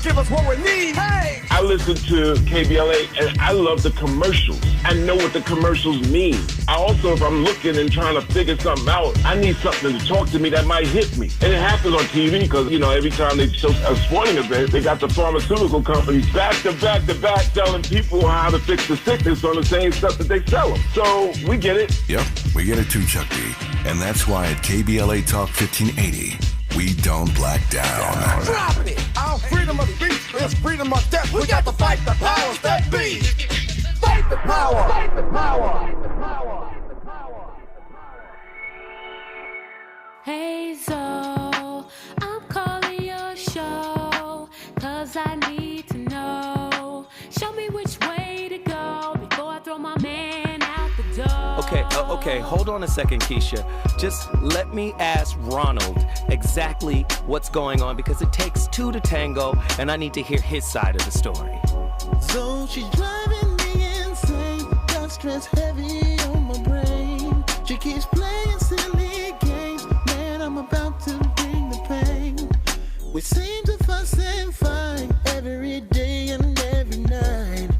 give us what we need. Hey! I listen to KBLA and I love the commercials. I know what the commercials mean. I also, if I'm looking and trying to figure something out, I need something to talk to me that might hit me. And it happens on TV because, you know, every time they show a sporting event, they got the pharmaceutical companies back to back to back telling people how to fix the sickness on the same stuff that they sell them. So we get it. Yep, we get it too, Chuck D. And that's why at KBLA Talk 1580, we don't black down. Drop it! Our freedom of speech is freedom of death. We got to fight the powers that be. Fight the power! Fight the power! Fight the power! Hey Zoe, I'm calling your show, 'cause I need to know. Show me which way to go before I throw my man out the door. Okay, hold on a second, Keisha. Just let me ask Ronald exactly what's going on, because it takes two to tango, and I need to hear his side of the story. So she's driving me insane, got stress heavy on my brain. She keeps playing silly games, man, I'm about to bring the pain. We seem to fuss and fight every day and every night.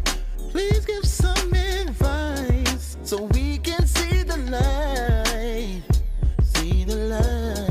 Please give some advice so we can see the light. See the light.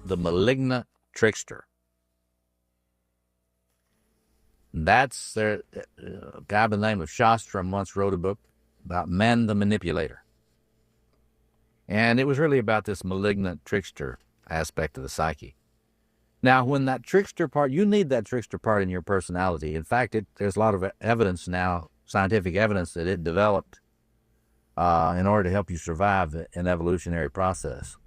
The Malignant Trickster. That's a guy by the name of Shastram once wrote a book about man the manipulator. And it was really about this malignant trickster aspect of the psyche. Now, when that trickster part, you need that trickster part in your personality. In fact, there's a lot of evidence now, scientific evidence, that it developed in order to help you survive an evolutionary process.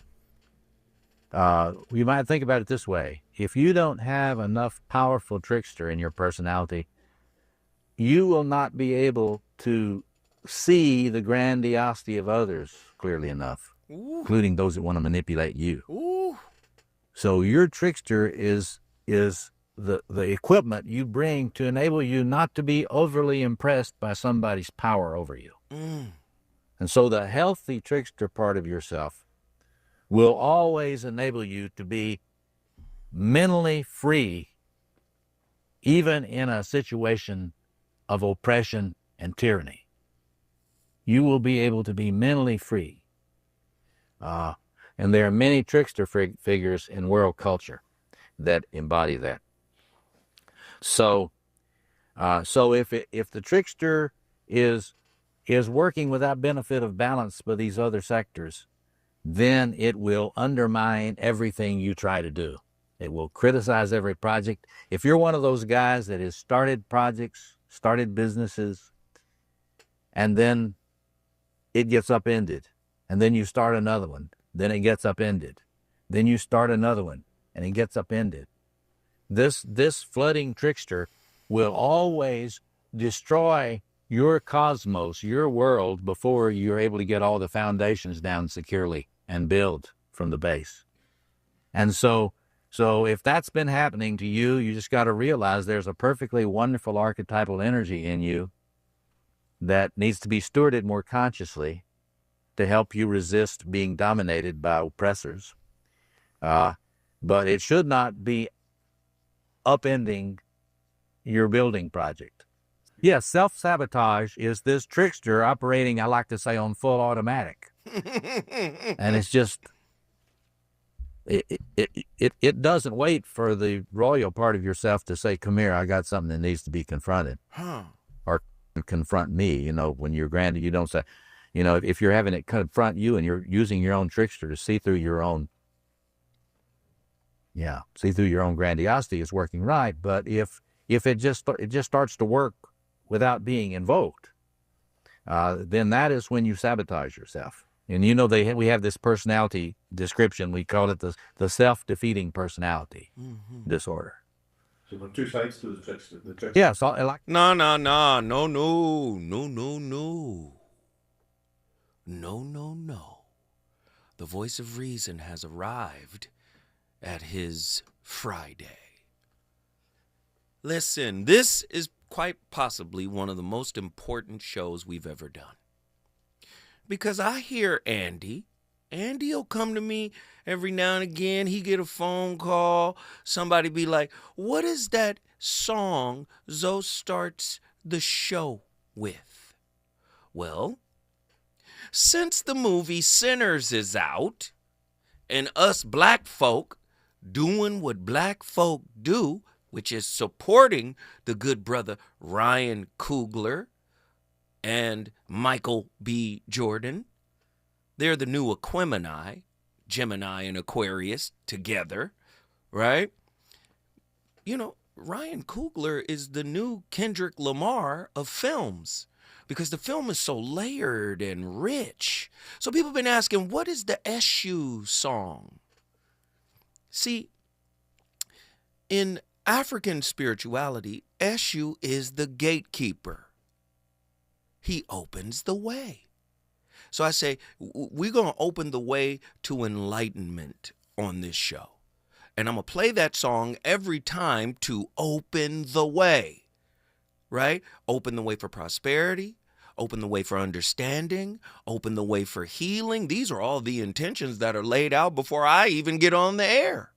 You might think about it this way. If you don't have enough powerful trickster in your personality, you will not be able to see the grandiosity of others clearly enough, including those that want to manipulate you. Ooh. So your trickster is the equipment you bring to enable you not to be overly impressed by somebody's power over you. And so the healthy trickster part of yourself will always enable you to be mentally free, even in a situation of oppression and tyranny. You will be able to be mentally free. And there are many trickster figures in world culture that embody that. So if the trickster is working without benefit of balance with these other sectors, then it will undermine everything you try to do. It will criticize every project. If you're one of those guys that has started projects, started businesses, and then it gets upended, and then you start another one, then it gets upended, then you start another one, and it gets upended. This flooding trickster will always destroy your cosmos, your world, before you're able to get all the foundations down securely and build from the base. And so if that's been happening to you, you just got to realize there's a perfectly wonderful archetypal energy in you that needs to be stewarded more consciously to help you resist being dominated by oppressors. But it should not be upending your building project. Yes, self-sabotage is this trickster operating, I like to say, on full automatic. And it's just, it doesn't wait for the royal part of yourself to say, come here, I got something that needs to be confronted. Or confront me. You know, when you're granted, you don't say, you know, if you're having it confront you and you're using your own trickster to see through your own, see through your own grandiosity, is working right. But if it just starts to work without being invoked, then that is when you sabotage yourself. And you know, we have this personality description. We call it the self-defeating personality disorder. So there are two sides to the trickster. Yeah, so like No. The voice of reason has arrived at his Friday. Listen, this is quite possibly one of the most important shows we've ever done. Because I hear Andy. Andy will come to me every now and again. He get a phone call. Somebody be like, what is that song Zoe starts the show with? Well, since the movie Sinners is out, and us black folk doing what black folk do, which is supporting the good brother Ryan Coogler and Michael B. Jordan. They're the new Aquemini, Gemini and Aquarius together, right? You know, Ryan Coogler is the new Kendrick Lamar of films because the film is so layered and rich. So people have been asking, what is the SU song? See, in African spirituality, Eshu is the gatekeeper. He opens the way. So I say, we're going to open the way to enlightenment on this show. And I'm going to play that song every time to open the way, right? Open the way for prosperity, open the way for understanding, open the way for healing. These are all the intentions that are laid out before I even get on the air.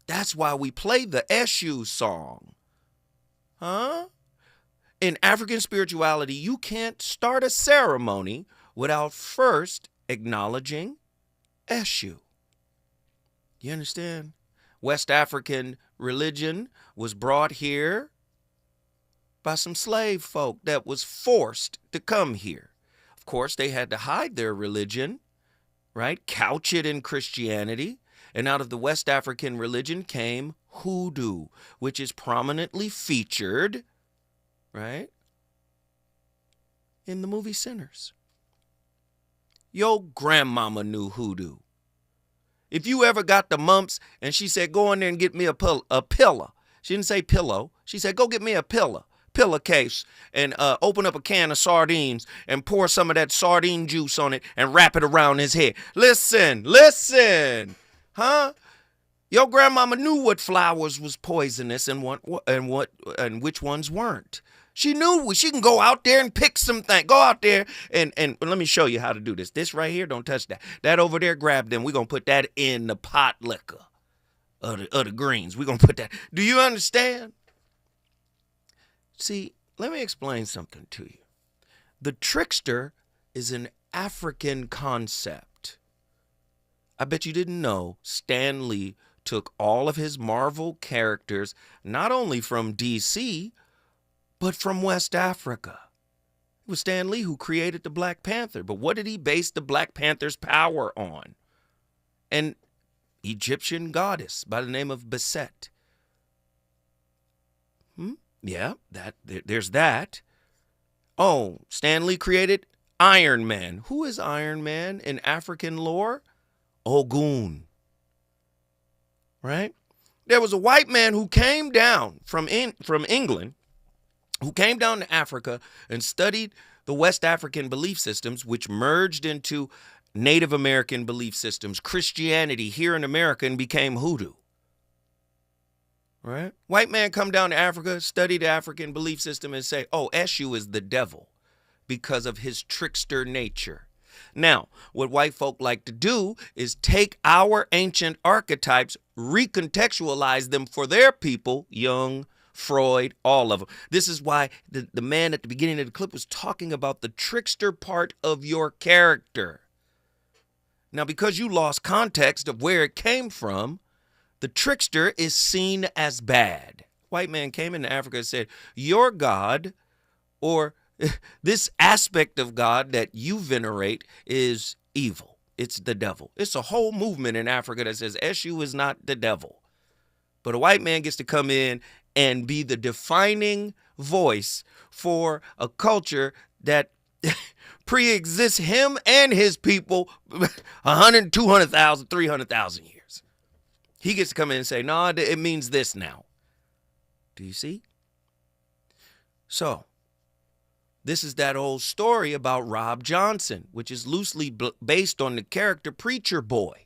That's why we play the Eshu song. In African spirituality, you can't start a ceremony without first acknowledging Eshu. You understand? West African religion was brought here by some slave folk that was forced to come here. Of course, they had to hide their religion, right? Couch it in Christianity. And out of the West African religion came hoodoo, which is prominently featured, right, in the movie Sinners. Your grandmama knew hoodoo. If you ever got the mumps and she said, go in there and get me a pillow. She didn't say pillow. She said, go get me a pillowcase and open up a can of sardines and pour some of that sardine juice on it and wrap it around his head. Listen. Your grandmama knew what flowers was poisonous and which ones weren't. She knew she can go out there and pick some things. Go out there and let me show you how to do this. This right here, don't touch that. That over there, grab them. We're going to put that in the pot liquor of the greens. We're going to put that. Do you understand? See, let me explain something to you. The trickster is an African concept. I bet you didn't know Stan Lee took all of his Marvel characters, not only from DC, but from West Africa. It was Stan Lee who created the Black Panther. But what did he base the Black Panther's power on? An Egyptian goddess by the name of Beset. Yeah, there's that. Oh, Stan Lee created Iron Man. Who is Iron Man in African lore? Ogun. Right? There was a white man who came down from England, who came down to Africa and studied the West African belief systems, which merged into Native American belief systems, Christianity here in America, and became hoodoo. Right? White man come down to Africa, study the African belief system and say, oh, Eshu is the devil because of his trickster nature. Now, what white folk like to do is take our ancient archetypes, recontextualize them for their people, Jung, Freud, all of them. This is why the man at the beginning of the clip was talking about the trickster part of your character. Now, because you lost context of where it came from, the trickster is seen as bad. White man came into Africa and said, your God, or this aspect of God that you venerate, is evil. It's the devil. It's a whole movement in Africa that says Eshu is not the devil. But a white man gets to come in and be the defining voice for a culture that pre-exists him and his people 100, 200,000, 300,000 years. He gets to come in and say, no, it means this now. Do you see? So, this is that old story about Rob Johnson, which is loosely based on the character Preacher Boy,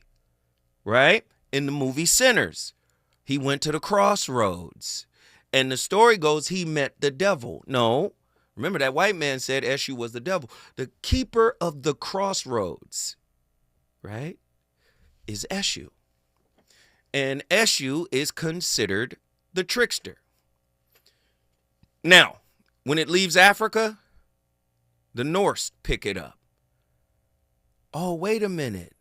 right? In the movie Sinners. He went to the crossroads. And the story goes he met the devil. No, remember that white man said Eshu was the devil. The keeper of the crossroads, right, is Eshu. And Eshu is considered the trickster. Now, when it leaves Africa, the Norse pick it up. Oh, wait a minute.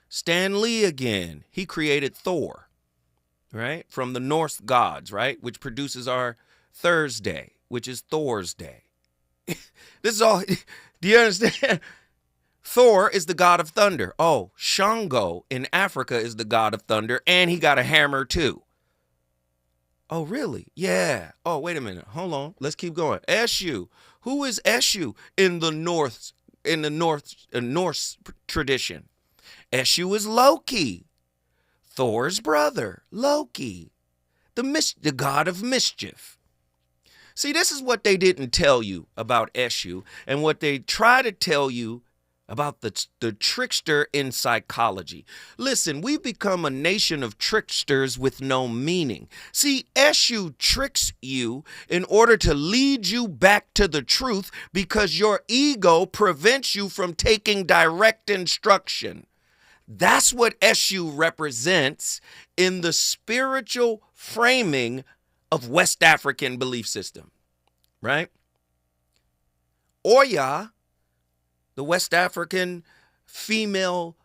Stan Lee again. He created Thor, right? From the Norse gods, right? Which produces our Thursday, which is Thor's Day. This is all, do you understand? Thor is the god of thunder. Oh, Shango in Africa is the god of thunder, and he got a hammer too. Oh, really? Yeah. Oh, wait a minute. Hold on. Let's keep going. Eshu. Who is Eshu in the Norse Norse tradition? Eshu is Loki, Thor's brother, Loki, the god of mischief. See, this is what they didn't tell you about Eshu, and what they try to tell you about the trickster in psychology. Listen, we've become a nation of tricksters with no meaning. See, Eshu tricks you in order to lead you back to the truth because your ego prevents you from taking direct instruction. That's what Eshu represents in the spiritual framing of West African belief system, right? Oya, the West African female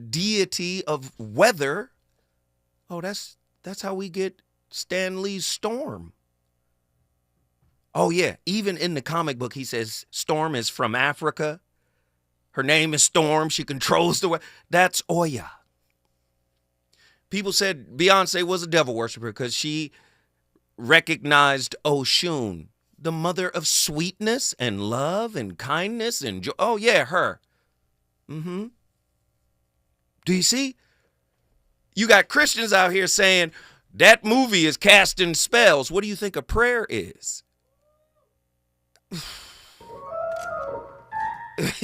deity of weather. Oh, that's how we get Stan Lee's Storm. Oh, yeah. Even in the comic book, he says Storm is from Africa. Her name is Storm. She controls the weather. That's Oya. People said Beyonce was a devil worshiper because she recognized Oshun, the mother of sweetness and love and kindness and joy. Oh, yeah, her. Do you see? You got Christians out here saying that movie is casting spells. What do you think a prayer is?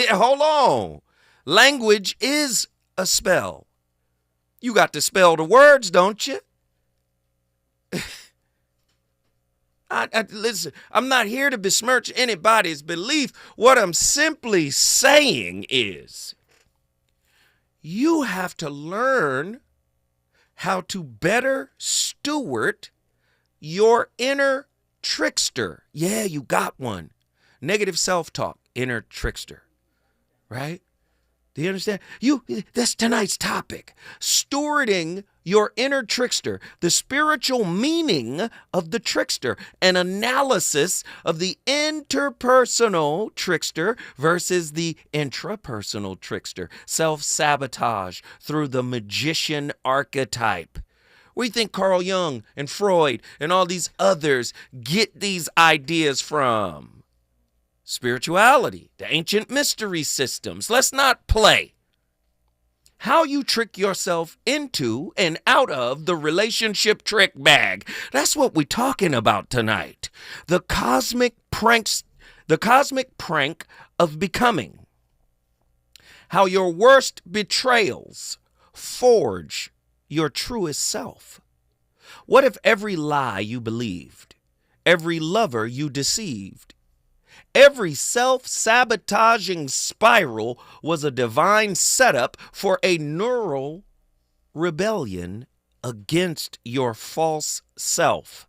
Hold on. Language is a spell. You got to spell the words, don't you? Listen, I'm not here to besmirch anybody's belief. What I'm simply saying is you have to learn how to better steward your inner trickster. Yeah, you got one. Negative self-talk, inner trickster, right? Do you understand? That's tonight's topic. Stewarding your inner trickster, the spiritual meaning of the trickster, an analysis of the interpersonal trickster versus the intrapersonal trickster, self-sabotage through the magician archetype. Where do you think Carl Jung and Freud and all these others get these ideas from? Spirituality, the ancient mystery systems. Let's not play. How you trick yourself into and out of the relationship trick bag. That's what we're talking about tonight. The cosmic prank of becoming. how your worst betrayals forge your truest self? What if every lie you believed, every lover you deceived, every self-sabotaging spiral was a divine setup for a neural rebellion against your false self?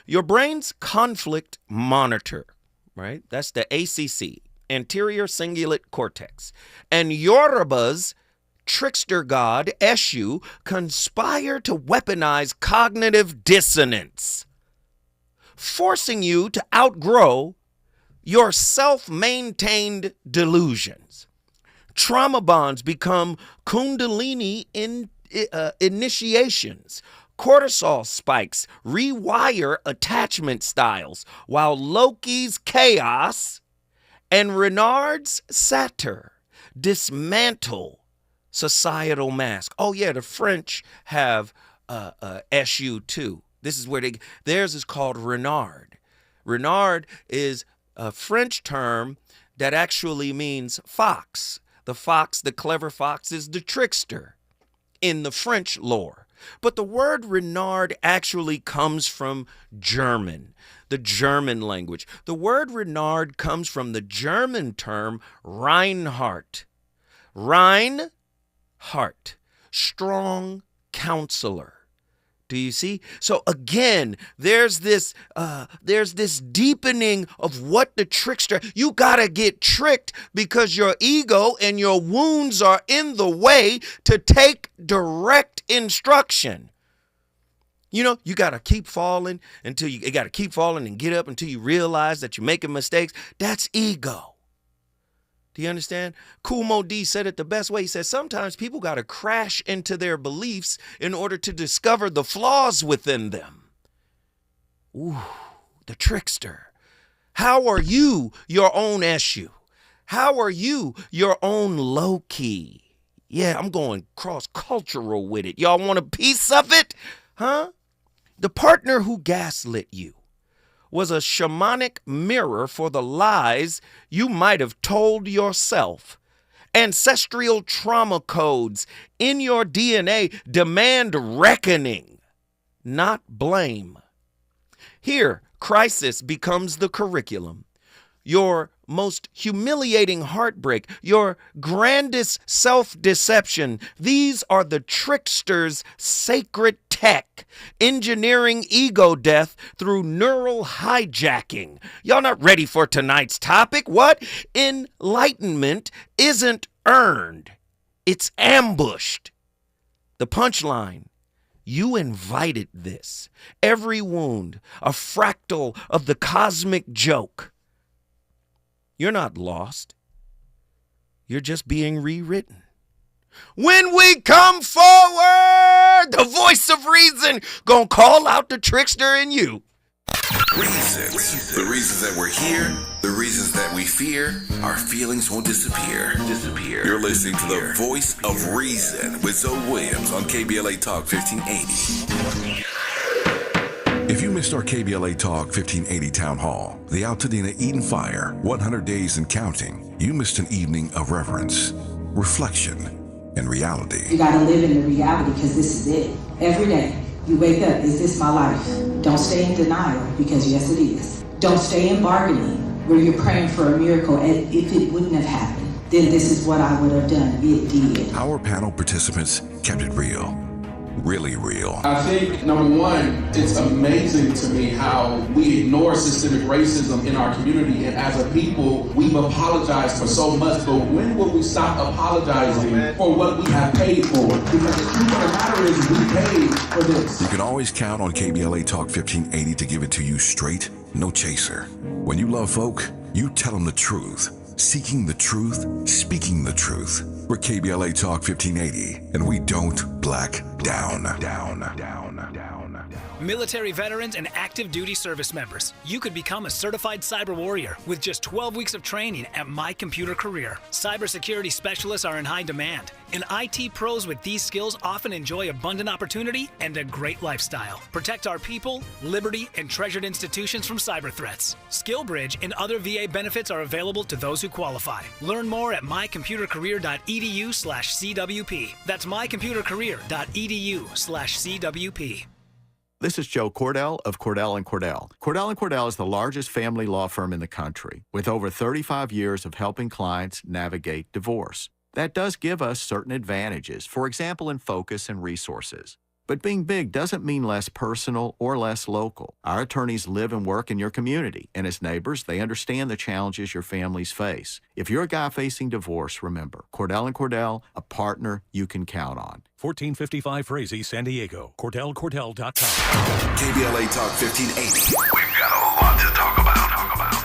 Your brain's conflict monitor, right? That's the ACC, anterior cingulate cortex, and Yoruba's trickster god, Eshu, conspire to weaponize cognitive dissonance, forcing you to outgrow your self-maintained delusions. Trauma bonds become kundalini initiations. Cortisol spikes rewire attachment styles, while Loki's chaos and Renard's satire dismantle societal mask. Oh yeah, the French have SU too. This is where theirs is called Renard. Renard is a French term that actually means fox. The fox, the clever fox, is the trickster in the French lore. But the word Renard actually comes from German, the German language. The word Renard comes from the German term Reinhardt. Reinhardt, strong counselor. Do you see? So again, there's this deepening of what the trickster, you gotta get tricked because your ego and your wounds are in the way to take direct instruction. You know, you gotta keep falling until you gotta keep falling and get up until you realize that you're making mistakes. That's ego. Do you understand? Kool Moe Dee said it the best way. He said sometimes people got to crash into their beliefs in order to discover the flaws within them. Ooh, the trickster. How are you your own issue? How are you your own Loki? Yeah, I'm going cross-cultural with it. Y'all want a piece of it? Huh? The partner who gaslit you was a shamanic mirror for the lies you might have told yourself. Ancestral trauma codes in your DNA demand reckoning, not blame. Here, crisis becomes the curriculum. Your most humiliating heartbreak, your grandest self-deception, these are the trickster's sacred tech, engineering ego death through neural hijacking. Y'all not ready for tonight's topic? What? Enlightenment isn't earned. It's ambushed. The punchline: you invited this. Every wound, a fractal of the cosmic joke. You're not lost. You're just being rewritten. When we come forward, the voice of reason gonna call out the trickster in you. Reasons. The reasons that we're here, the reasons that we fear, our feelings won't disappear. You're listening to the voice of reason with Zoe Williams on KBLA Talk 1580. If you missed our KBLA Talk 1580 Town Hall, the Altadena Eden Fire, 100 Days and Counting, you missed an evening of reverence, reflection, and reality. You gotta live in the reality because this is it. Every day, you wake up, is this my life? Don't stay in denial because yes, it is. Don't stay in bargaining where you're praying for a miracle and if it wouldn't have happened, then this is what I would have done. It did. Our panel participants kept it real. Really real. I think, number one, it's amazing to me how we ignore systemic racism in our community, and as a people, we've apologized for so much, but when will we stop apologizing for what we have paid for? Because the truth of the matter is we paid for this. You can always count on KBLA Talk 1580 to give it to you straight, no chaser. When you love folk, you tell them the truth. Seeking the truth, speaking the truth. We're KBLA Talk 1580, and we don't black down. Military veterans and active duty service members, you could become a certified cyber warrior with just 12 weeks of training at My Computer Career. Cybersecurity specialists are in high demand, and IT pros with these skills often enjoy abundant opportunity and a great lifestyle. Protect our people, liberty, and treasured institutions from cyber threats. SkillBridge and other VA benefits are available to those who qualify. Learn more at mycomputercareer.edu/CWP. That's mycomputercareer.edu/CWP. This is Joe Cordell of Cordell & Cordell. Cordell & Cordell is the largest family law firm in the country with over 35 years of helping clients navigate divorce. That does give us certain advantages, for example, in focus and resources. But being big doesn't mean less personal or less local. Our attorneys live and work in your community, and as neighbors, they understand the challenges your families face. If you're a guy facing divorce, remember, Cordell & Cordell, a partner you can count on. 1455 Frazee, San Diego. CordellCordell.com. KBLA Talk 1580. We've got a lot to talk about.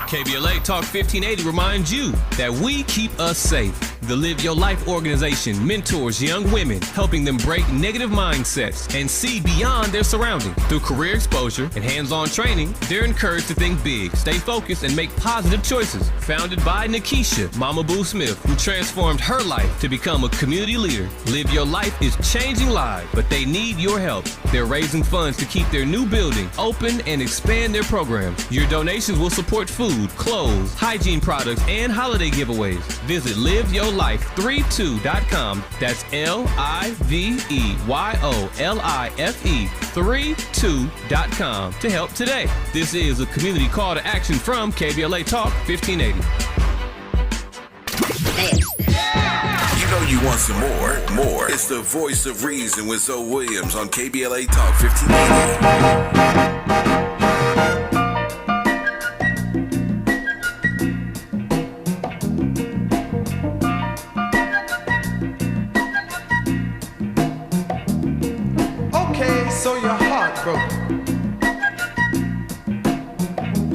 KBLA Talk 1580 reminds you that we keep us safe. The Live Your Life organization mentors young women, helping them break negative mindsets and see beyond their surroundings. Through career exposure and hands-on training, they're encouraged to think big, stay focused, and make positive choices. Founded by Nikisha Mama Boo Smith, who transformed her life to become a community leader. Live Your Life is changing lives, but they need your help. They're raising funds to keep their new building open and expand their programs. Your donations will support food, clothes, hygiene products, and holiday giveaways. Visit liveyourlife32.com. That's LIVEYOLIFE32.com to help today. This is a community call to action from KBLA Talk 1580. You know you want some more. It's the voice of reason with Zoe Williams on KBLA Talk 1580. So your heart broke.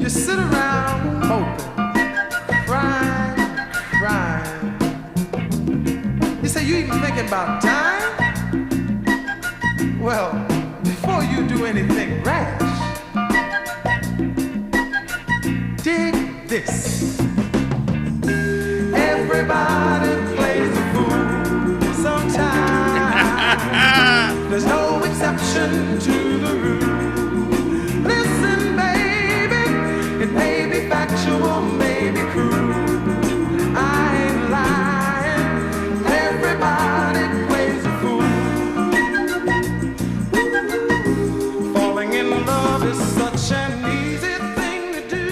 You sit around hoping, crying. You say you even thinking about dying? Well, before you do anything rash, dig this. Everybody plays the fool sometimes. There's no exception to the rule. Listen, baby, it may be factual, may be cruel. I ain't lying. Everybody plays a fool. Falling in love is such an easy thing to do,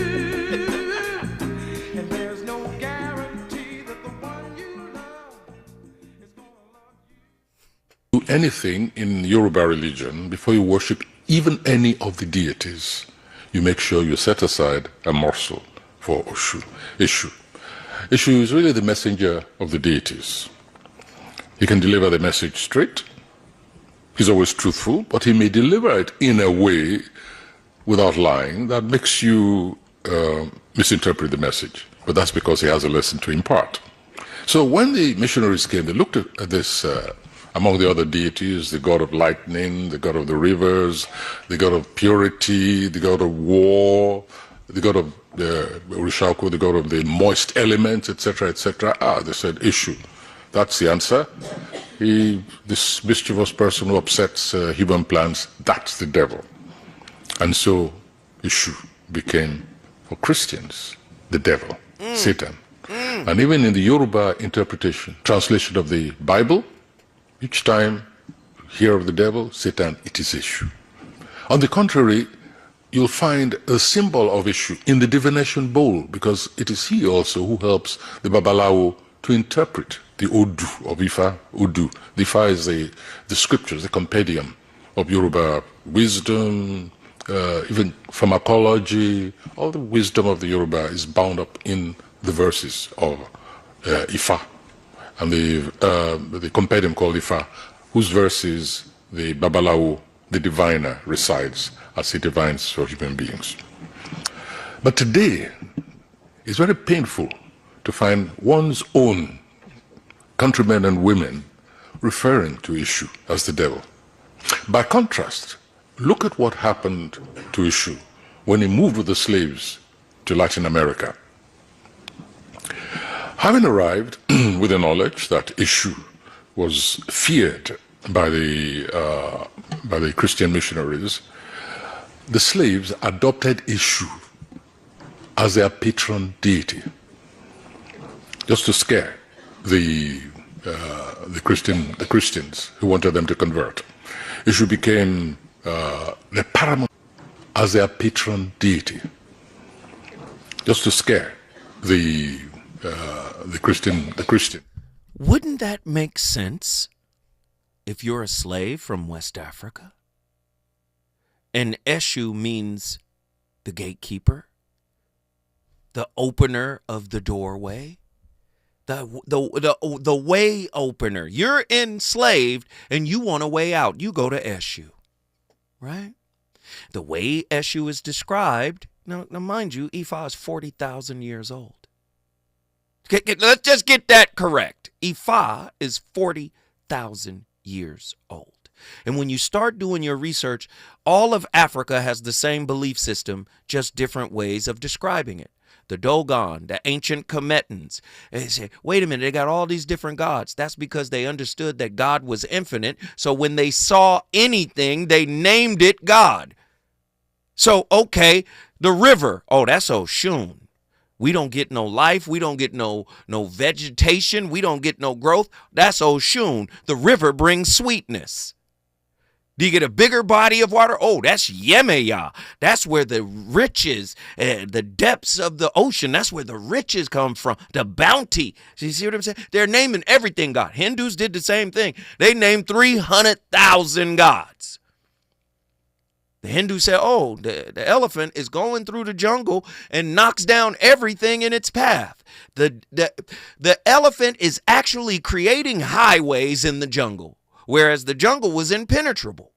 and there's no guarantee that the one you love is gonna love you. Anything in Yoruba religion, before you worship even any of the deities, you make sure you set aside a morsel for Ishu. Ishu is really the messenger of the deities. He can deliver the message straight. He's always truthful, but he may deliver it in a way without lying that makes you misinterpret the message. But that's because he has a lesson to impart. So when the missionaries came, they looked at this among the other deities, the god of lightning, the god of the rivers, the god of purity, the god of war, the god of the Urishaku, the god of the moist elements, etc., etc. They said, Ishu. That's the answer. This mischievous person who upsets human plans, that's the devil. And so Ishu became, for Christians, the devil, Satan. And even in the Yoruba interpretation, translation of the Bible, each time you hear of the devil, Satan, it is Ishu. On the contrary, you'll find a symbol of Ishu in the divination bowl, because it is he also who helps the Babalawo to interpret the Odu of Ifa, Odu. The Ifa is the scriptures, the compendium of Yoruba wisdom, even pharmacology. All the wisdom of the Yoruba is bound up in the verses of Ifa. And the compendium called Ifa, whose verses the Babalawo, the diviner, recites as he divines for human beings. But today, it's very painful to find one's own countrymen and women referring to Ishu as the devil. By contrast, look at what happened to Ishu when he moved with the slaves to Latin America. Having arrived with the knowledge that Ishu was feared by the Christian missionaries, the slaves adopted Ishu as their patron deity, just to scare the Christians who wanted them to convert. Ishu became the paramount as their patron deity, just to scare the Christian. Wouldn't that make sense if you're a slave from West Africa? And Eshu means the gatekeeper, the opener of the doorway, the way opener. You're enslaved and you want a way out. You go to Eshu, right? The way Eshu is described, now mind you, Ifa is 40,000 years old. Let's just get that correct. Ifa is 40,000 years old. And when you start doing your research, all of Africa has the same belief system, just different ways of describing it. The Dogon, the ancient Kemetans, they say, wait a minute, they got all these different gods. That's because they understood that God was infinite. So when they saw anything, they named it God. So, okay, the river, oh, that's Oshun. We don't get no life. We don't get no vegetation. We don't get no growth. That's Oshun. The river brings sweetness. Do you get a bigger body of water? Oh, that's Yemeya. That's where the riches, the depths of the ocean, that's where the riches come from, the bounty. So you see what I'm saying? They're naming everything God. Hindus did the same thing. They named 300,000 gods. The Hindu said, oh, the elephant is going through the jungle and knocks down everything in its path. The elephant is actually creating highways in the jungle, whereas the jungle was impenetrable.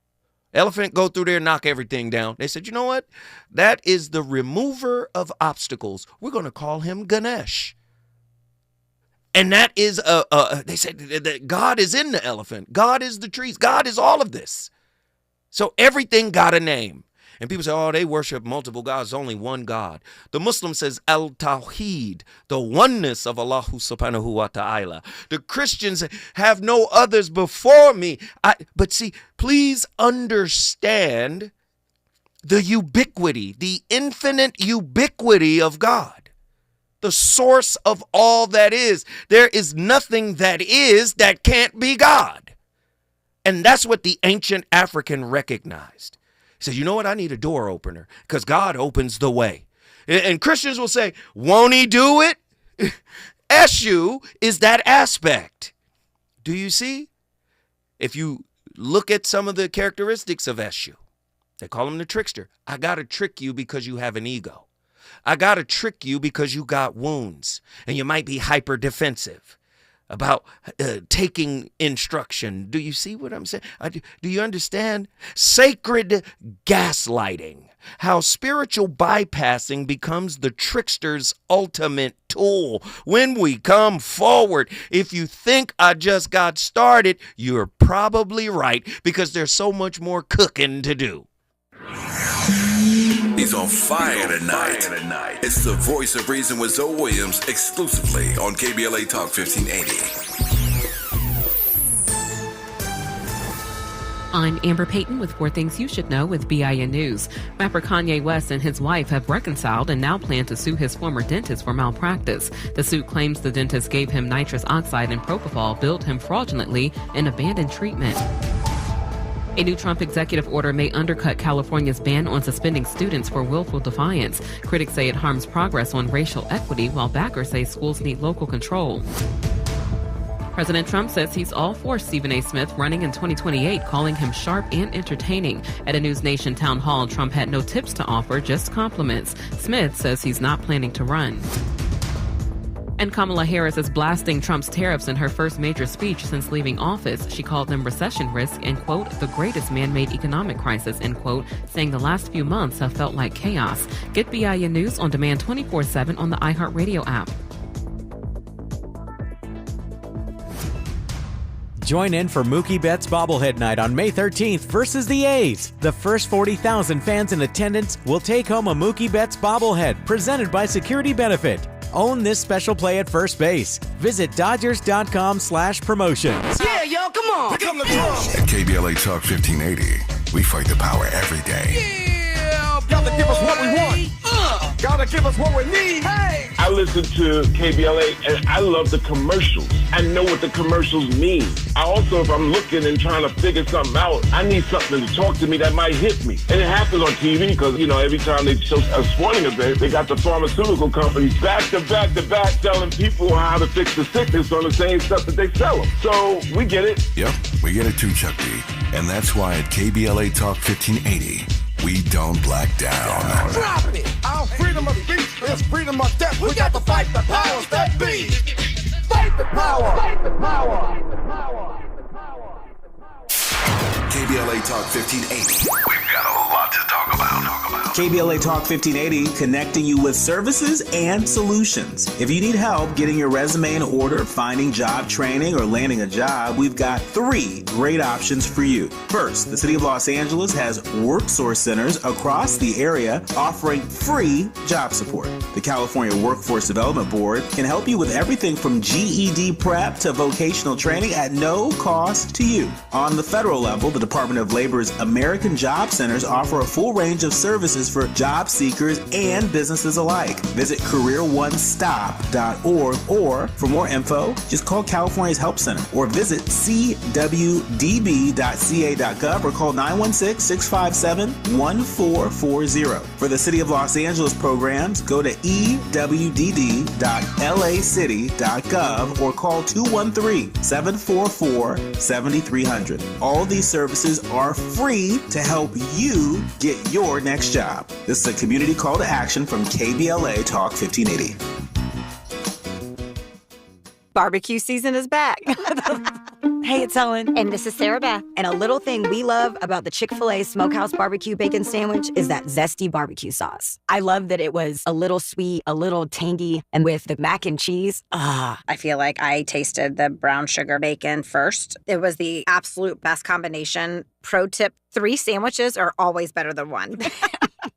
Elephant go through there and knock everything down. They said, you know what? That is the remover of obstacles. We're going to call him Ganesh. And that is, they said that God is in the elephant. God is the trees. God is all of this. So everything got a name. And people say, oh, they worship multiple gods, only one God. The Muslim says al-Tawheed, the oneness of Allah subhanahu wa ta'ala. The Christians have no others before me. But see, please understand the ubiquity, the infinite ubiquity of God. The source of all that is. There is nothing that is that can't be God. And that's what the ancient African recognized. He said, you know what? I need a door opener because God opens the way. And Christians will say, won't he do it? Eshu is that aspect. Do you see? If you look at some of the characteristics of Eshu, they call him the trickster. I got to trick you because you have an ego. I got to trick you because you got wounds and you might be hyper defensive about taking instruction. Do you see what I'm saying? Do you understand? Sacred gaslighting. How spiritual bypassing becomes the trickster's ultimate tool. When we come forward, if you think I just got started, you're probably right because there's so much more cooking to do. He's on fire tonight. It's the Voice of Reason with Zoe Williams, exclusively on KBLA Talk 1580. I'm Amber Payton with 4 Things You Should Know with BIN News. Rapper Kanye West and his wife have reconciled and now plan to sue his former dentist for malpractice. The suit claims the dentist gave him nitrous oxide and propofol, billed him fraudulently, and abandoned treatment. A new Trump executive order may undercut California's ban on suspending students for willful defiance. Critics say it harms progress on racial equity, while backers say schools need local control. President Trump says he's all for Stephen A. Smith running in 2028, calling him sharp and entertaining. At a News Nation town hall, Trump had no tips to offer, just compliments. Smith says he's not planning to run. And Kamala Harris is blasting Trump's tariffs in her first major speech since leaving office. She called them recession risk and, quote, the greatest man-made economic crisis, end quote, saying the last few months have felt like chaos. Get BIN News on demand 24/7 on the iHeartRadio app. Join in for Mookie Betts Bobblehead Night on May 13th versus the A's. The first 40,000 fans in attendance will take home a Mookie Betts Bobblehead presented by Security Benefit. Own this special play at first base. Visit Dodgers.com/promotions. Yeah, yo, come on. Here come the drums. At KBLA Talk 1580, we fight the power every day. Yeah, gotta give us what we want. Gotta give us what we need. Hey. I listen to KBLA and I love the commercials. I know what the commercials mean. I also, if I'm looking and trying to figure something out, I need something to talk to me that might hit me. And it happens on TV because, you know, every time they show a sporting event, they got the pharmaceutical companies back to back telling people how to fix the sickness on the same stuff that they sell them. So we get it. Yep, we get it too, Chuck D. And that's why at KBLA Talk 1580, we don't black down. Drop it. Our freedom of speech is freedom of death. We got to fight the powers that be. Fight the power. Fight the power. KBLA Talk 1580. We've got a lot to talk about. KBLA Talk 1580, connecting you with services and solutions. If you need help getting your resume in order, finding job training, or landing a job, we've got 3 great options for you. First, the City of Los Angeles has WorkSource centers across the area offering free job support. The California Workforce Development Board can help you with everything from GED prep to vocational training at no cost to you. On the federal level, the Department of Labor's American Job Centers offer a full range of services for job seekers and businesses alike. Visit careeronestop.org, or for more info, just call California's Help Center or visit cwdb.ca.gov or call 916-657-1440. For the City of Los Angeles programs, go to ewdd.lacity.gov or call 213-744-7300. All these services are free to help you get your next job. This is a community call to action from KBLA Talk 1580. Barbecue season is back. Hey, it's Ellen. And this is Sarah Beth. And a little thing we love about the Chick-fil-A Smokehouse Barbecue Bacon Sandwich is that zesty barbecue sauce. I love that it was a little sweet, a little tangy, and with the mac and cheese, I feel like I tasted the brown sugar bacon first. It was the absolute best combination. Pro tip, 3 sandwiches are always better than 1.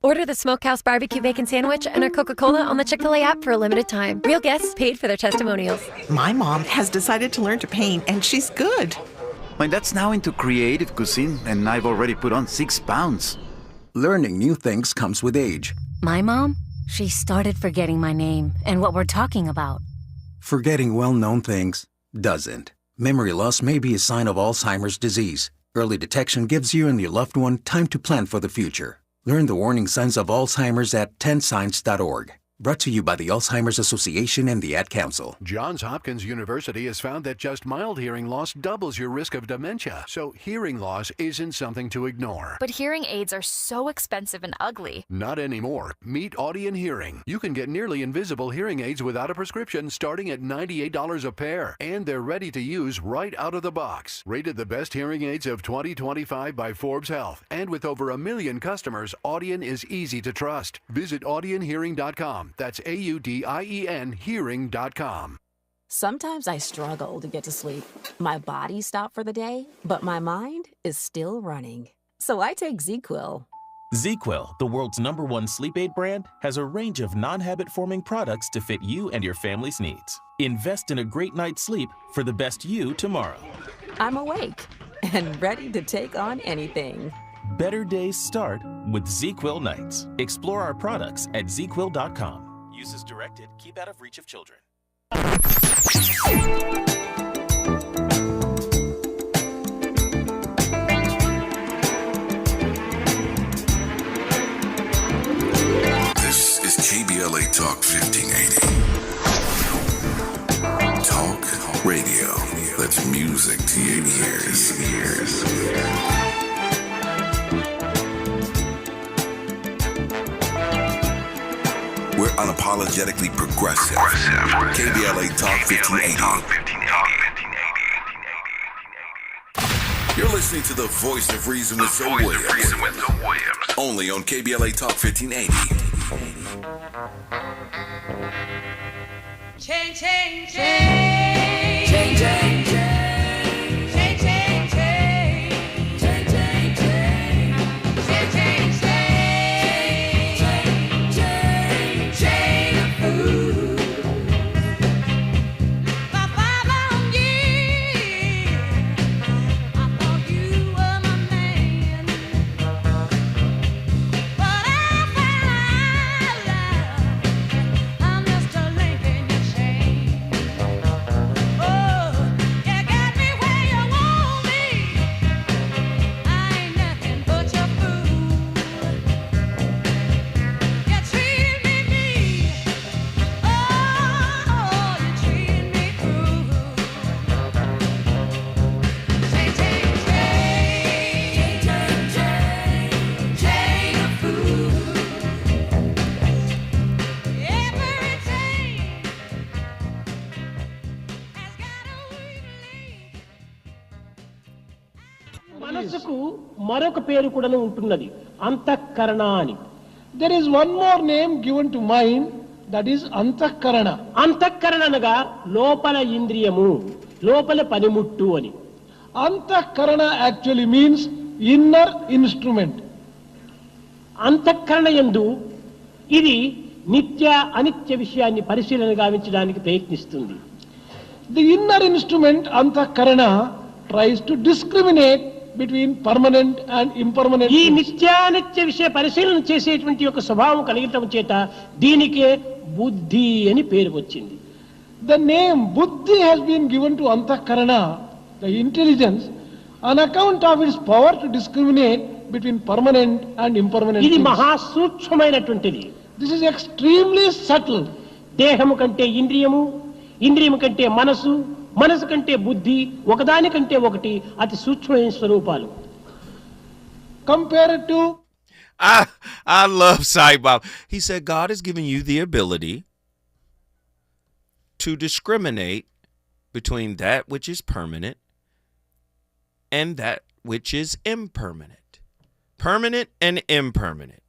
Order the Smokehouse Barbecue Bacon Sandwich and a Coca-Cola on the Chick-fil-A app for a limited time. Real guests paid for their testimonials. My mom has decided to learn to paint, and she's good. My dad's now into creative cuisine, and I've already put on 6 pounds. Learning new things comes with age. My mom, she started forgetting my name and what we're talking about. Forgetting well-known things doesn't. Memory loss may be a sign of Alzheimer's disease. Early detection gives you and your loved one time to plan for the future. Learn the warning signs of Alzheimer's at 10signs.org. Brought to you by the Alzheimer's Association and the Ad Council. Johns Hopkins University has found that just mild hearing loss doubles your risk of dementia, so hearing loss isn't something to ignore. But hearing aids are so expensive and ugly. Not anymore. Meet Audien Hearing. You can get nearly invisible hearing aids without a prescription starting at $98 a pair, and they're ready to use right out of the box. Rated the best hearing aids of 2025 by Forbes Health, and with over 1 million customers, Audien is easy to trust. Visit audienhearing.com. That's AUDIEN hearing.com. Sometimes I struggle to get to sleep. My body stopped for the day, but my mind is still running. So I take ZQuil. ZQuil, the world's #1 sleep aid brand, has a range of non-habit-forming products to fit you and your family's needs. Invest in a great night's sleep for the best you tomorrow. I'm awake and ready to take on anything. Better days start with ZQuil nights. Explore our products at ZQuil.com. Use as directed. Keep out of reach of children. This is KBLA Talk 1580. Talk radio. That's music to your ears. We're unapologetically progressive. KBLA Talk 1580. You're listening to the voice of reason with Zoe Williams. Only on KBLA Talk 1580. Change, change, change. Change, change, change. మనసుకు మరొక పేరు కూడా ఉంటున్నది, అంతఃకరణ అని. There is one more name given to mind, that is అంతఃకరణ. అంతఃకరణ అనగా లోపల ఇంద్రియము, లోపల పనిముట్టు అని. అంతఃకరణ actually means inner instrument. అంతఃకరణ యందు ఇది నిత్య అనిత్య విషయాన్ని పరిశీలన గావించడానికి ప్రయత్నిస్తుంది. The inner instrument అంతఃకరణ tries to discriminate between permanent and impermanent. ఈ నిత్యానిత్య విషయ పరిశీలన చేసేటువంటి ఒక స్వభావం కలిగటం చేత దీనికే బుద్ధి అని పేరు వచ్చింది. The name buddhi has been given to antahkarana, the intelligence, on account of its power to discriminate between permanent and impermanent. ఇది మహా సూక్ష్మమైనటువంటిది. This is extremely subtle. దేహము కంటే ఇంద్రియము, ఇంద్రియము కంటే మనసు, మనసు కంటే బుద్ధి, ఒకదాని కంటే ఒకటి అతి సూక్ష్మమైన స్వరూపాలు. Compared to I love Sai Bob. He said God has given you the ability to discriminate between that which is permanent and that which is impermanent. Permanent and impermanent.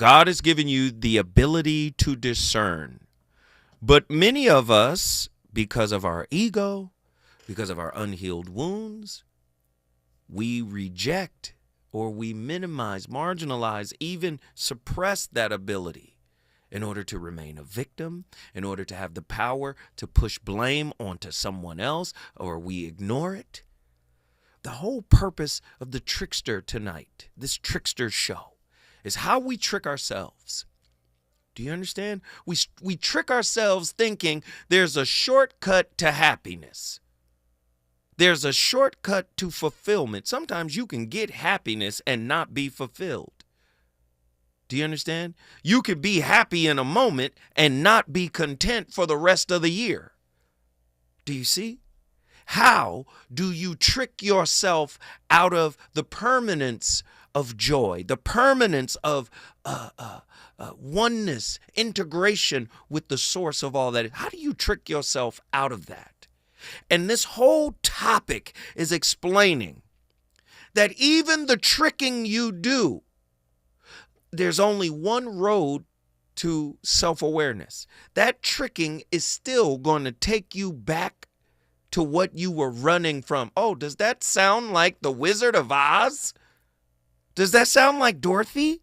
God has given you the ability to discern. But many of us, because of our ego, because of our unhealed wounds, we reject or we minimize, marginalize, even suppress that ability in order to remain a victim, in order to have the power to push blame onto someone else, or we ignore it. The whole purpose of the trickster tonight, this trickster show, is how we trick ourselves. Do you understand? We trick ourselves thinking there's a shortcut to happiness. There's a shortcut to fulfillment. Sometimes you can get happiness and not be fulfilled. Do you understand? You could be happy in a moment and not be content for the rest of the year. Do you see? How do you trick yourself out of the permanence of joy, the permanence of oneness, integration with the source of all that? How do you trick yourself out of that? And this whole topic is explaining that even the tricking you do, there's only one road to self-awareness. That tricking is still going to take you back to what you were running from. Oh, does that sound like the Wizard of Oz? Does that sound like Dorothy?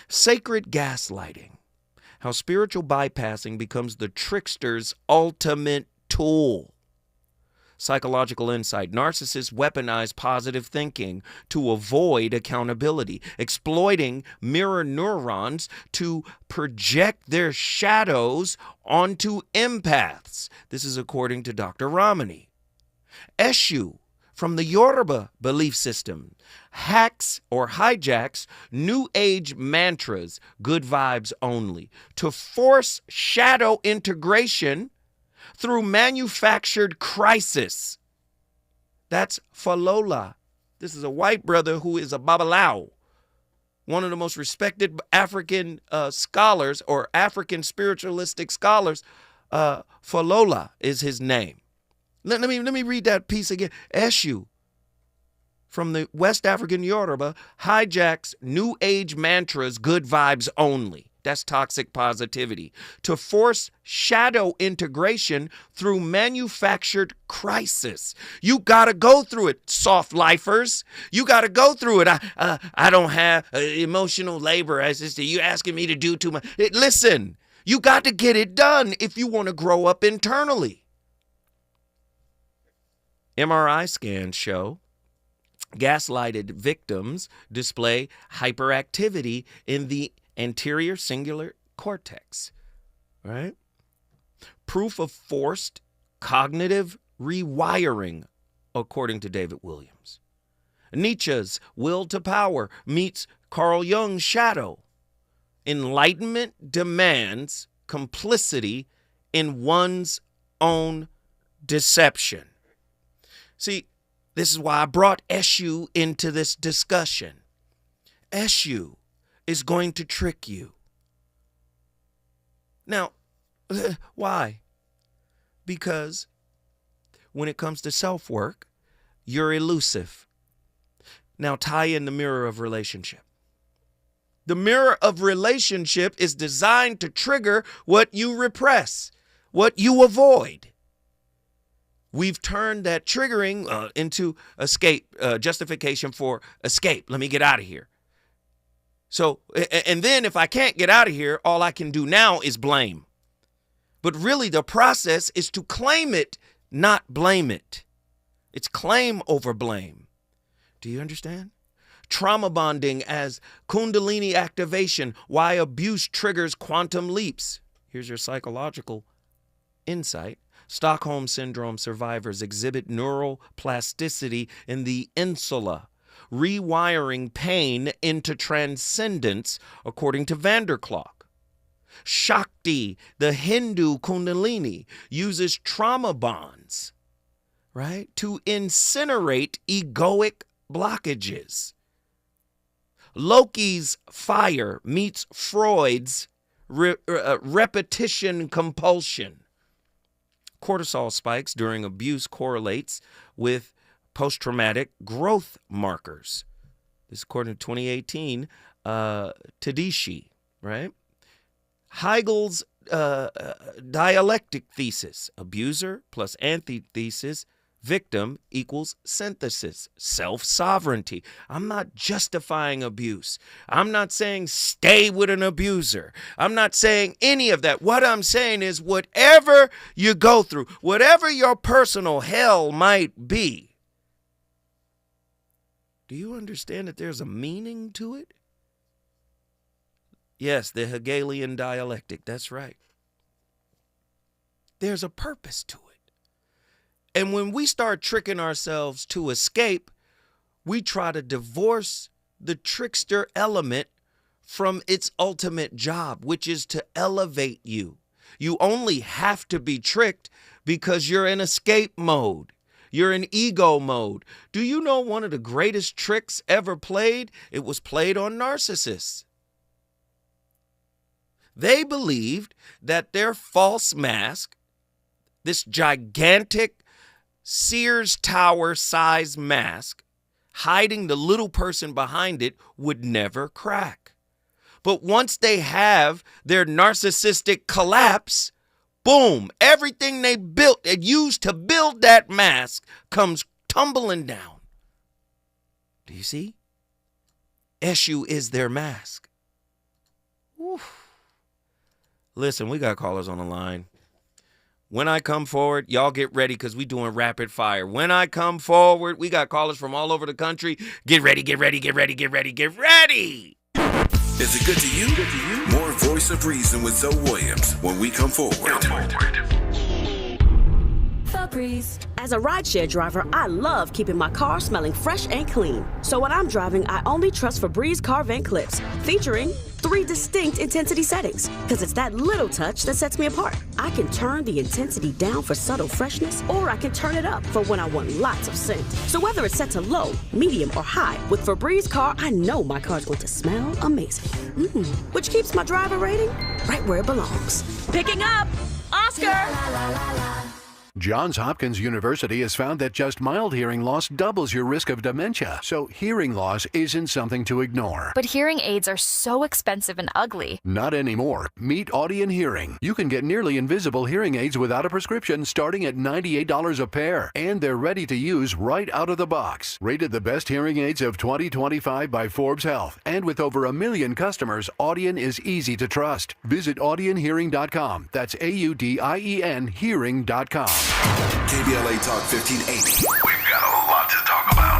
Sacred gaslighting. How spiritual bypassing becomes the trickster's ultimate tool. Psychological insight. Narcissists weaponize positive thinking to avoid accountability, exploiting mirror neurons to project their shadows onto empaths. This is according to Dr. Ramani. Eshu, from the Yoruba belief system, hacks or hijacks New Age mantras, good vibes only, to force shadow integration through manufactured crisis. That's Falola. This is a white brother who is a Babalao, one of the most respected African scholars or African spiritualistic scholars. Falola is his name. Let me read that piece again. Eshu, from the West African Yoruba, hijacks New Age mantras, good vibes only. That's toxic positivity. To force shadow integration through manufactured crisis. You got to go through it, soft lifers. You got to go through it. I don't have emotional labor. As you asking me to do too much. Listen, you got to get it done if you want to grow up internally. MRI scans show gaslighted victims display hyperactivity in the anterior singular cortex, right? Proof of forced cognitive rewiring, according to David Williams. Nietzsche's will to power meets Carl Jung's shadow. Enlightenment demands complicity in one's own deception. See, this is why I brought Eshu into this discussion. Eshu is going to trick you. Now, why? Because when it comes to self-work, you're elusive. Now tie in the mirror of relationship. The mirror of relationship is designed to trigger what you repress, what you avoid. We've turned that triggering into escape, justification for escape. Let me get out of here. So, and then if I can't get out of here, all I can do now is blame. But really the process is to claim it, not blame it. It's claim over blame. Do you understand? Trauma bonding as Kundalini activation, why abuse triggers quantum leaps. Here's your psychological insight. Stockholm Syndrome survivors exhibit neural plasticity in the insula, rewiring pain into transcendence, according to Vanderklok. Shakti, the Hindu Kundalini, uses trauma bonds, right, to incinerate egoic blockages. Loki's fire meets Freud's repetition compulsion. Cortisol spikes during abuse correlates with post-traumatic growth markers. This is according to 2018 Tedishi, right? Hegel's dialectic thesis, abuser plus antithesis, victim equals synthesis, self-sovereignty. I'm not justifying abuse. I'm not saying stay with an abuser. I'm not saying any of that. What I'm saying is whatever you go through, whatever your personal hell might be, do you understand that there's a meaning to it? Yes, the Hegelian dialectic, that's right. There's a purpose to it. And when we start tricking ourselves to escape, we try to divorce the trickster element from its ultimate job, which is to elevate you. You only have to be tricked because you're in escape mode. You're in ego mode. Do you know one of the greatest tricks ever played? It was played on narcissists. They believed that their false mask, this gigantic Sears Tower size mask, hiding the little person behind it, would never crack. But once they have their narcissistic collapse, boom, everything they built and used to build that mask comes tumbling down. Do you see? Issue is their mask. Oof. Listen, we got callers on the line. When I come forward, y'all get ready because we doing rapid fire. When I come forward, we got callers from all over the country. Get ready, get ready, get ready, get ready, get ready. Is it good to you? Good to you? More Voice of Reason with Zoe Williams when we come forward. As a rideshare driver, I love keeping my car smelling fresh and clean. So when I'm driving, I only trust Febreze car vent clips, featuring 3 distinct intensity settings, because it's that little touch that sets me apart. I can turn the intensity down for subtle freshness, or I can turn it up for when I want lots of scent. So whether it's set to low, medium, or high, with Febreze car, I know my car's going to smell amazing. Which keeps my driver rating right where it belongs. Picking up Oscar! Johns Hopkins University has found that just mild hearing loss doubles your risk of dementia, so hearing loss isn't something to ignore. But hearing aids are so expensive and ugly. Not anymore. Meet Audion Hearing. You can get nearly invisible hearing aids without a prescription starting at $98 a pair, and they're ready to use right out of the box. Rated the best hearing aids of 2025 by Forbes Health, and with over 1 million customers, Audion is easy to trust. Visit audionhearing.com. That's AUDIEN hearing.com. KBLA Talk 1580. We've got a lot to talk about.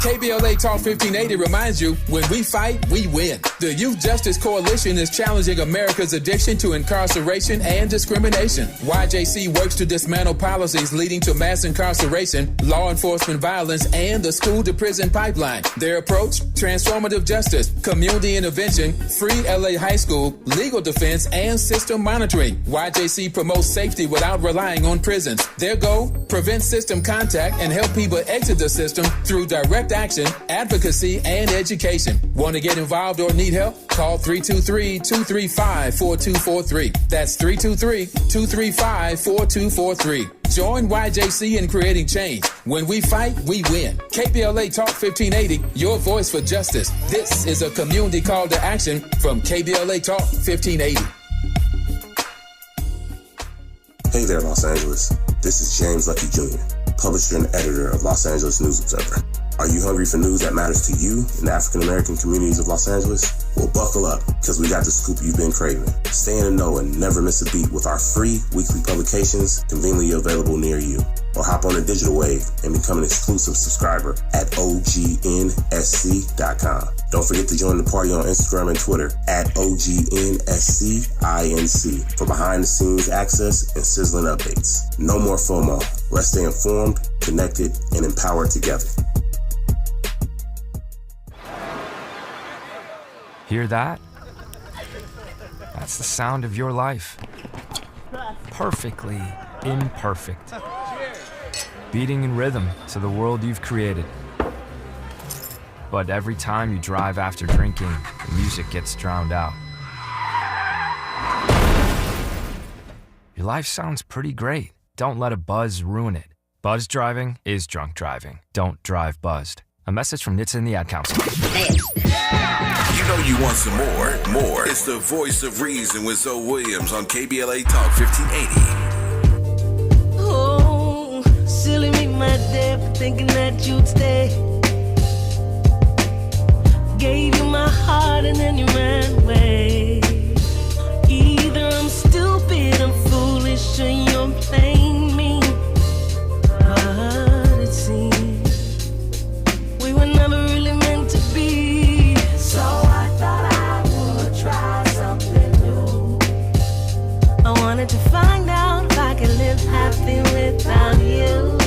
KBLA Talk 1580 reminds you, when we fight, we win. The Youth Justice Coalition is challenging America's addiction to incarceration and discrimination. YJC works to dismantle policies leading to mass incarceration, law enforcement violence, and the school-to-prison pipeline. Their approach, transformative justice, community intervention, free LA high school, legal defense, and system monitoring. YJC promotes safety without relying on prisons. Their goal, prevent system contact and help people exit the system through direct action, advocacy, and education. Want to get involved or need help? Call 323-235-4243. That's 323-235-4243. Join YJC in creating change. When we fight, we win. KBLA Talk 1580, your voice for justice. This is a community call to action from KBLA Talk 1580. Hey there, Los Angeles. This is James Lucky Jr., publisher and editor of Los Angeles News Observer. Are you hungry for news that matters to you in the African-American communities of Los Angeles? Well, buckle up, because we got the scoop you've been craving. Stay in the know and never miss a beat with our free weekly publications conveniently available near you. Or hop on the digital wave and become an exclusive subscriber at OGNSC.com. Don't forget to join the party on Instagram and Twitter at OGNSCINC for behind-the-scenes access and sizzling updates. No more FOMO. Let's stay informed, connected, and empowered together. Hear that? That's the sound of your life. Perfectly imperfect. Beating in rhythm to the world you've created. But every time you drive after drinking, the music gets drowned out. Your life sounds pretty great. Don't let a buzz ruin it. Buzz driving is drunk driving. Don't drive buzzed. A message from NHTSA and the Ad Council. You know you want some more. More. It's the voice of reason with Zoe Williams on KBLA Talk 1580. Oh, silly me, my dear, for thinking that you'd stay. Gave you my heart and then you ran away. Either I'm stupid, I'm foolish, or you're playing me. But it seems we were never really meant to be. So I thought I would try something new. I wanted to find out if I could live happy without you.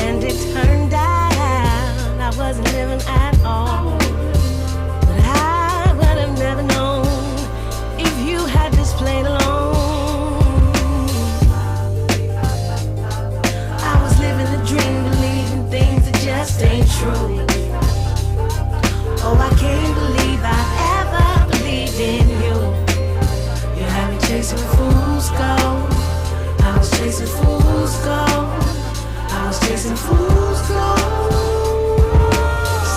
And it turned out I wasn't living at all. But I would have never known if you had just played alone. I was living the dream, believing things that just ain't true. Oh, I can't believe I ever believed in you. You had me chasing fool's gold. I was chasing fool's gold. I was chasing fool's gold.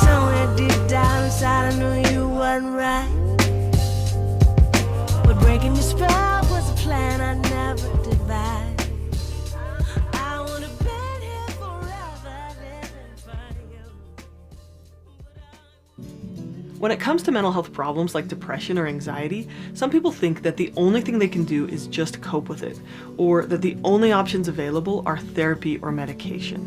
Somewhere deep down inside I knew you wasn't right. But breaking your spell was a plan I never devised. I would have been here forever living for you. When it comes to mental health problems like depression or anxiety, some people think that the only thing they can do is just cope with it, or that the only options available are therapy or medication.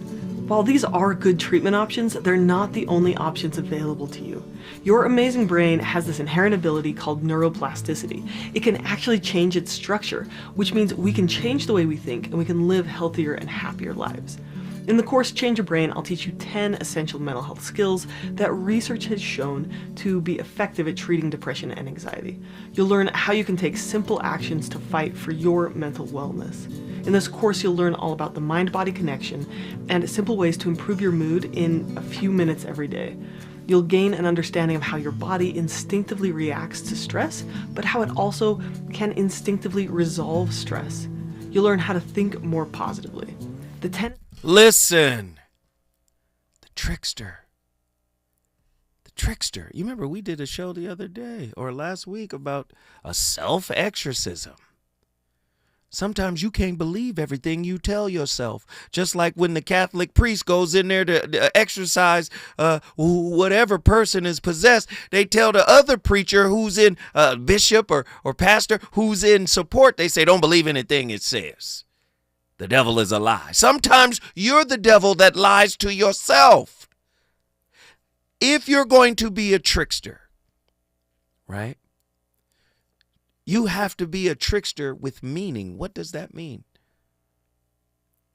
While these are good treatment options, they're not the only options available to you. Your amazing brain has this inherent ability called neuroplasticity. It can actually change its structure, which means we can change the way we think and we can live healthier and happier lives. In the course Change Your Brain, I'll teach you 10 essential mental health skills that research has shown to be effective at treating depression and anxiety. You'll learn how you can take simple actions to fight for your mental wellness. In this course, you'll learn all about the mind-body connection and simple ways to improve your mood in a few minutes every day. You'll gain an understanding of how your body instinctively reacts to stress, but how it also can instinctively resolve stress. You'll learn how to think more positively. Listen. The trickster. The trickster. You remember we did a show the other day or last week about a self-exorcism. Sometimes you can't believe everything you tell yourself. Just like when the Catholic priest goes in there to exorcise whatever person is possessed, they tell the other preacher who's in, bishop or pastor who's in support, they say, don't believe anything it says. The devil is a lie. Sometimes you're the devil that lies to yourself. If you're going to be a trickster, right? You have to be a trickster with meaning. What does that mean?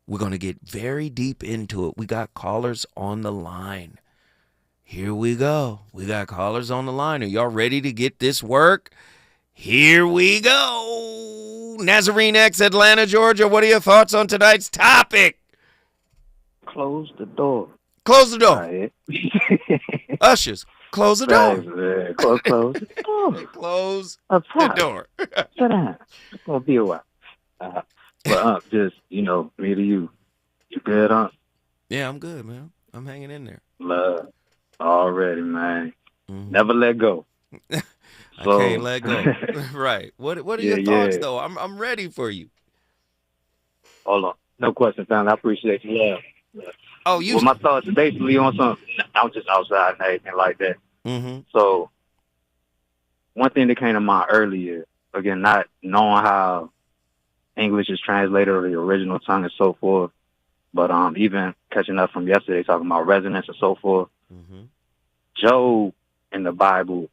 We're going to get very deep into it. We got callers on the line. Here we go. We got callers on the line. Are y'all ready to get this work? Here we go. Nazarene X, Atlanta, Georgia. What are your thoughts on tonight's topic? Close the door. Close the door. Ushers, close the door. Close the door. Close the door. Sit down. It's going to be a while. But just, me to you. You good, Yeah, I'm good, man. I'm hanging in there. Love. Already, man. Never let go. I can't let go. Right. What are your thoughts, though? I'm ready for you. Hold on. No question, fam. I appreciate you. Yeah. Oh, you. Well, my thoughts are basically on something. I'm just outside and everything like that. Mm-hmm. So, one thing that came to mind earlier, again, not knowing how English is translated or the original tongue and so forth, but even catching up from yesterday talking about resonance and so forth. Mm-hmm. Job in the Bible,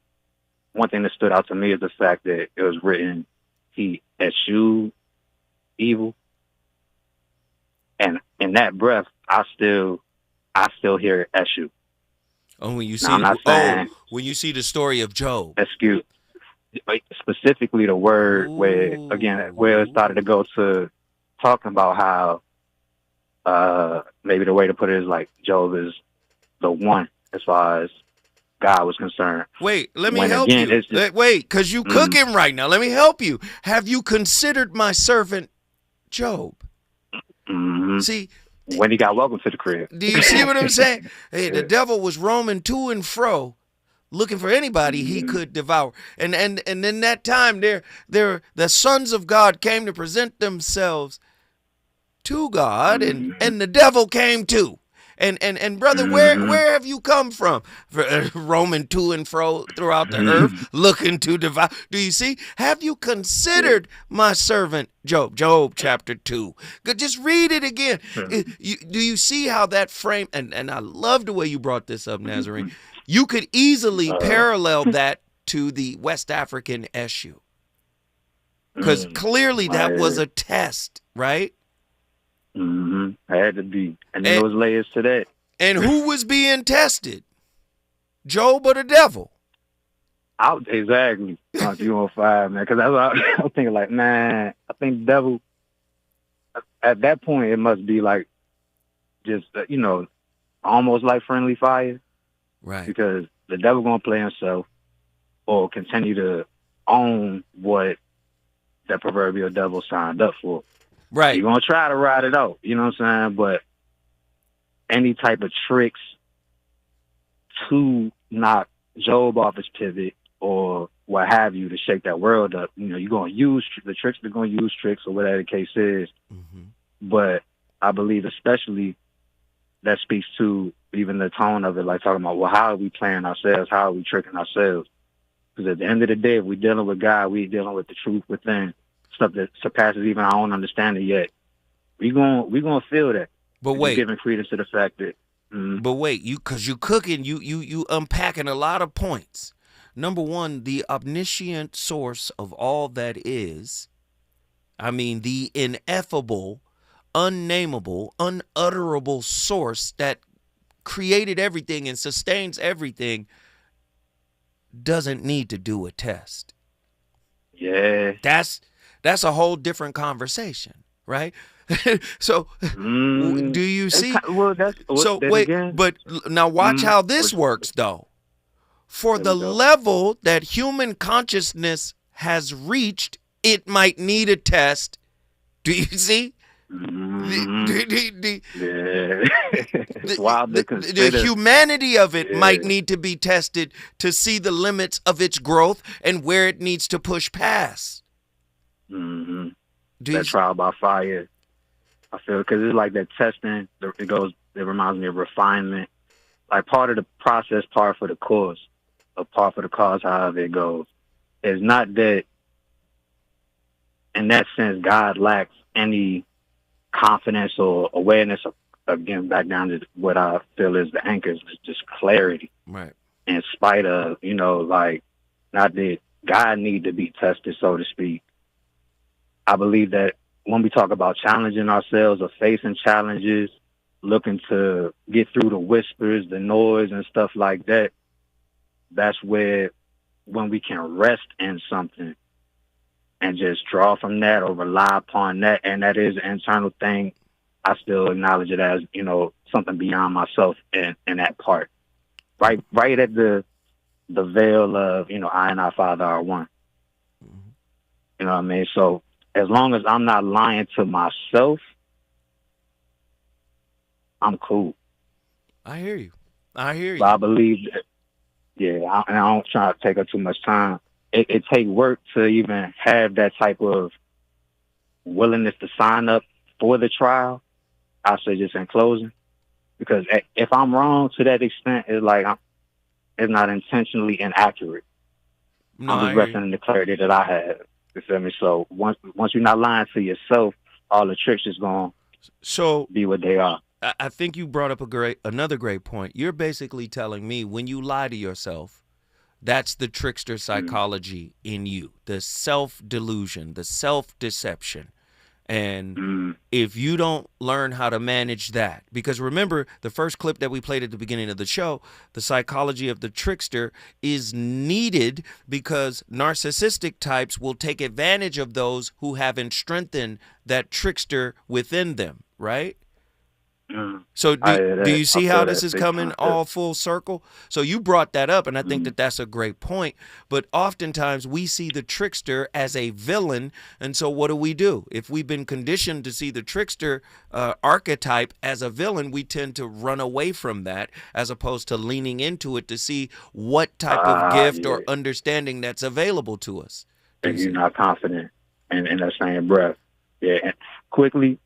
one thing that stood out to me is the fact that it was written he eschewed evil. And in that breath, I still hear eschew. Oh, when you see when you see the story of Job. Eschew. Specifically the word where it started to go to talking about how maybe the way to put it is like Job is the one as far as God was concerned. Wait, let me help you. Wait, because you cooking right now. Let me help you. Have you considered my servant Job? Mm-hmm. See, when he got welcome to the crib. Do you see what I'm saying? Hey, the devil was roaming to and fro, looking for anybody he could devour. And in that time, the sons of God came to present themselves to God, and the devil came too. And brother, where have you come from? Roaming to and fro throughout the earth, looking to devour. Do you see? Have you considered my servant Job? Job chapter 2. Just read it again. Do you see how that frame? And I love the way you brought this up, Nazarene. You could easily parallel that to the West African issue, because clearly that was a test, right? I had to be. And there was layers to that. And who was being tested? Job or the devil? Exactly. You on fire, man. Because I was thinking like, man, I think the devil, at that point, it must be like just, almost like friendly fire. Right. Because the devil going to play himself or continue to own what that proverbial devil signed up for. Right. You're going to try to ride it out, you know what I'm saying? But any type of tricks to knock Job off his pivot or what have you to shake that world up, you're going to use the tricks, they're going to use tricks or whatever the case is. Mm-hmm. But I believe especially that speaks to even the tone of it, like talking about, well, how are we playing ourselves? How are we tricking ourselves? Because at the end of the day, if we're dealing with God, we're dealing with the truth within, stuff that surpasses even our own understanding yet. We're gonna feel that. But wait, giving credence to the fact that. But wait, because you cooking, you unpacking a lot of points. Number one, the omniscient source of all that is, the ineffable, unnameable, unutterable source that created everything and sustains everything, doesn't need to do a test. Yeah. That's a whole different conversation, right? So, do you see? But now watch how this works, though. For the level that human consciousness has reached, it might need a test. Do you see? The humanity of it might need to be tested to see the limits of its growth and where it needs to push past. That trial by fire, I feel, because it's like that testing. It reminds me of refinement, like part of the process, part for the course, or part for the cause. However it goes, it's not that. In that sense, God lacks any confidence or awareness of, again, back down to what I feel is the anchors, is just clarity. Right. In spite of, like, not that God need to be tested, so to speak. I believe that when we talk about challenging ourselves or facing challenges, looking to get through the whispers, the noise and stuff like that, that's where when we can rest in something and just draw from that or rely upon that, and that is an internal thing, I still acknowledge it as, something beyond myself in that part. Right at the veil of, I and our Father are one. You know what I mean? So as long as I'm not lying to myself, I'm cool. I hear you. I hear you. But I believe that, yeah, and I don't try to take up too much time. It takes work to even have that type of willingness to sign up for the trial. I say just in closing, because if I'm wrong to that extent, it's like it's not intentionally inaccurate. No, I'm just resting in the clarity that I have. You feel me? So once you're not lying to yourself, all the tricks is going to be what they are. I think you brought up another great point. You're basically telling me when you lie to yourself, that's the trickster psychology in you, the self-delusion, the self-deception. And if you don't learn how to manage that, because remember the first clip that we played at the beginning of the show, the psychology of the trickster is needed because narcissistic types will take advantage of those who haven't strengthened that trickster within them, right? So do you see how this is coming all full circle? So you brought that up, and I think that that's a great point. But oftentimes we see the trickster as a villain, and so what do? If we've been conditioned to see the trickster archetype as a villain, we tend to run away from that as opposed to leaning into it to see what type of gift or understanding that's available to us. And you're not confident in that same breath. Yeah, and quickly,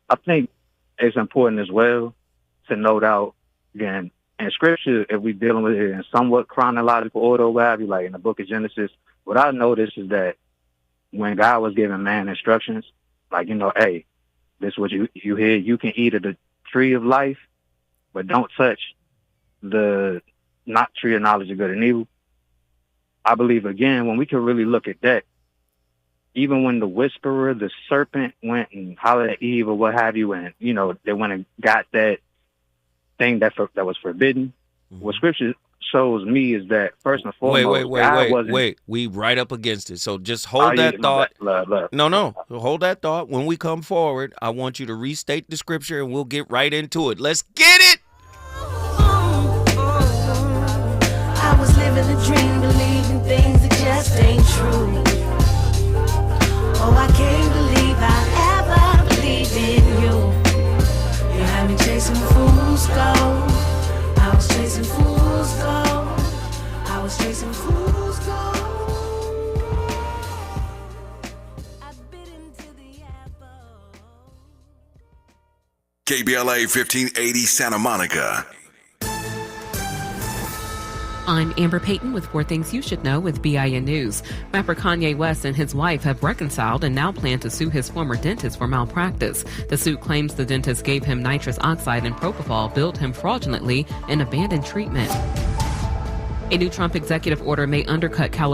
I think it's important as well to note out, again, in Scripture, if we're dealing with it in somewhat chronological order, what have you, like in the book of Genesis, what I noticed is that when God was giving man instructions, like, hey, this is what you hear, you can eat of the tree of life, but don't touch the not tree of knowledge of good and evil. I believe, again, when we can really look at that, even when the whisperer, the serpent, went and hollered at Eve or what have you, and, they went and got that thing that was forbidden, what Scripture shows me is that, first and foremost, wait. We right up against it. So just hold that thought. No. Hold that thought. When we come forward, I want you to restate the Scripture, and we'll get right into it. Let's get it! I was living a dream, believing things that just ain't true. Oh, I can't believe I ever believed in you. You had me chasing fool's gold. I was chasing fool's gold. I was chasing fool's gold. I bit into the apple. KBLA 1580 Santa Monica. I'm Amber Payton with 4 Things You Should Know with BIN News. Rapper Kanye West and his wife have reconciled and now plan to sue his former dentist for malpractice. The suit claims the dentist gave him nitrous oxide and propofol, billed him fraudulently, and abandoned treatment. A new Trump executive order may undercut California